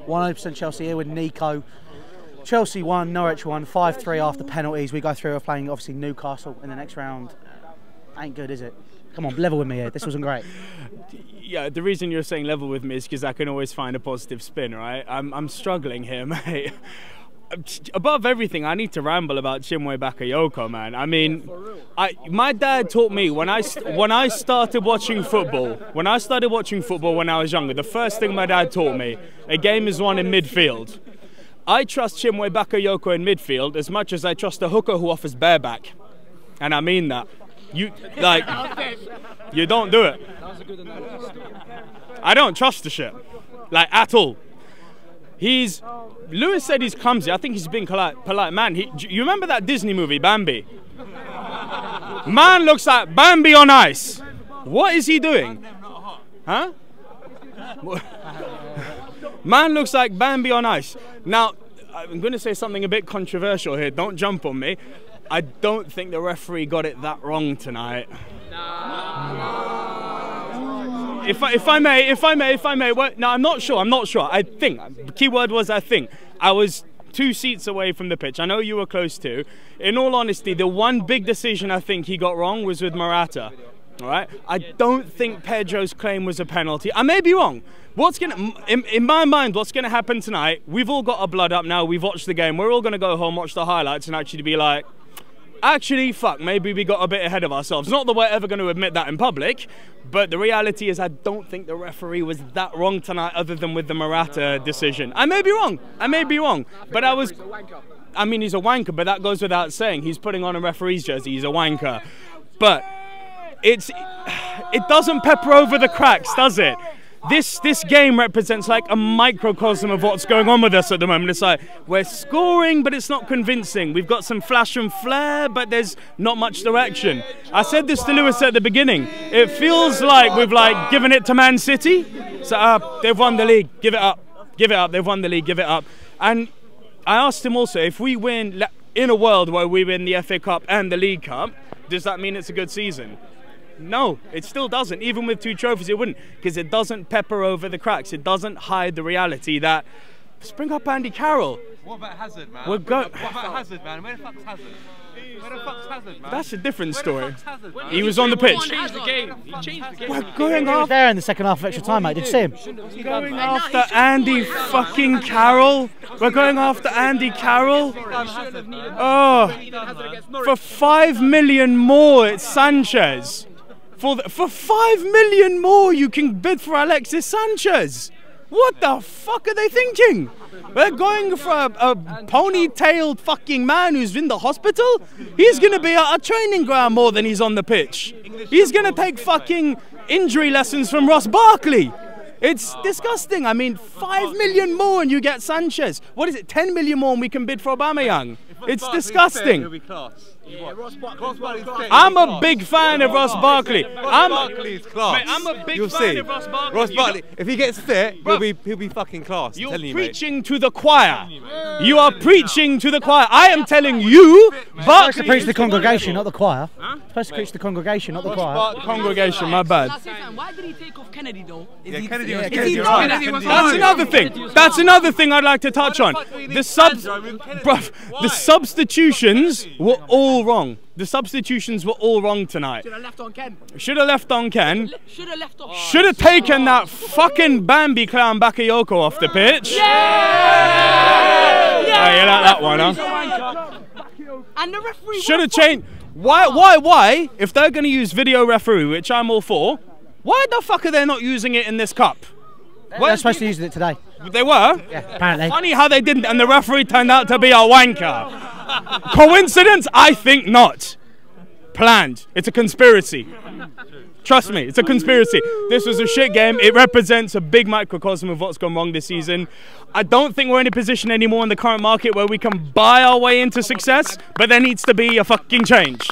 100% Chelsea here with Nico. Chelsea won, Norwich won, 5-3 after penalties. We go through, we're playing obviously Newcastle in the next round. Ain't good, is it? Come on, level with me here. This wasn't great. Yeah, the reason you're saying level with me is because I can always find a positive spin, right? I'm struggling here, mate. Above everything, I need to ramble about Bakayoko, man. I mean, my dad taught me when I started watching football. When I started watching football when I was younger, the first thing my dad taught me: a game is won in midfield. I trust Bakayoko in midfield as much as I trust a hooker who offers bareback, and I mean that. You don't do it. I don't trust the shit, like at all. Lewis said he's clumsy. I think he's being polite man. You remember that Disney movie, Bambi? Man looks like Bambi on ice. What is he doing? Huh? Man looks like Bambi on ice. Now, I'm going to say something a bit controversial here. Don't jump on me. I don't think the referee got it that wrong tonight. If I may, well, no, I'm not sure. I think, the key word was I think. I was 2 seats away from the pitch. I know you were close too. In all honesty, the one big decision I think he got wrong was with Morata. All right? I don't think Pedro's claim was a penalty. I may be wrong. In my mind, what's gonna happen tonight? We've all got our blood up now. We've watched the game. We're all gonna go home, watch the highlights, and actually be like, actually, fuck, maybe we got a bit ahead of ourselves. Not that we're ever going to admit that in public, but the reality is I don't think the referee was that wrong tonight other than with the Morata decision. I may be wrong, but I mean, he's a wanker, but that goes without saying. He's putting on a referee's jersey, he's a wanker. But it doesn't pepper over the cracks, does it? This game represents like a microcosm of what's going on with us at the moment. It's like we're scoring, but it's not convincing. We've got some flash and flare, but there's not much direction. I said this to Lewis at the beginning. It feels like we've given it to Man City. So they've won the league. Give it up. Give it up. They've won the league. Give it up. And I asked him also, if we win in a world where we win the FA Cup and the League Cup, does that mean it's a good season? No, it still doesn't. Even with 2 trophies, it wouldn't, because it doesn't pepper over the cracks. It doesn't hide the reality that. Let's bring up Andy Carroll. What about Hazard, man? What about Hazard, man? Where the fuck's Hazard? Where the fuck's Hazard, man? That's a different story. Hazard, he was on the pitch. He changed the game. We're going off there in the second half of extra time, mate. Did you see him? Going after Andy fucking Carroll. We're going after Andy Carroll. Oh, for 5 million more, it's Sanchez. For 5 million more, you can bid for Alexis Sanchez. What the fuck are they thinking? We're going for a ponytailed fucking man who's in the hospital? He's going to be at a training ground more than he's on the pitch. He's going to take fucking injury lessons from Ross Barkley. It's disgusting. I mean, 5 million more and you get Sanchez. What is it, 10 million more and we can bid for Aubameyang? It's disgusting. I'm a big fan of Ross Barkley. I'm a big fan of Ross Barkley. Ross Barkley, if he gets fit, he'll be fucking class. You're preaching to the choir. You are preaching to the choir. I am telling you, Barkley. You're supposed to preach to the congregation, not the choir. Huh? You're supposed to preach to the congregation, not the choir. Congregation, my bad. Why did he take off Kennedy though? That's another thing. That's another thing I'd like to touch on. The substitutions were all wrong. The substitutions were all wrong tonight. Should have left on Ken. Should have left on Ken. Should have left on. Should have taken that fucking Bambi clown Bakayoko off the pitch. Yeah! Yeah, you like that one, huh? And the referee should have changed. Why? If they're going to use video referee, which I'm all for, why the fuck are they not using it in this cup? They're supposed to use it today. They were? Yeah, apparently. Funny how they didn't, and the referee turned out to be a wanker. Coincidence? I think not. Planned. It's a conspiracy. Trust me, it's a conspiracy. This was a shit game. It represents a big microcosm of what's gone wrong this season. I don't think we're in a position anymore in the current market where we can buy our way into success, but there needs to be a fucking change.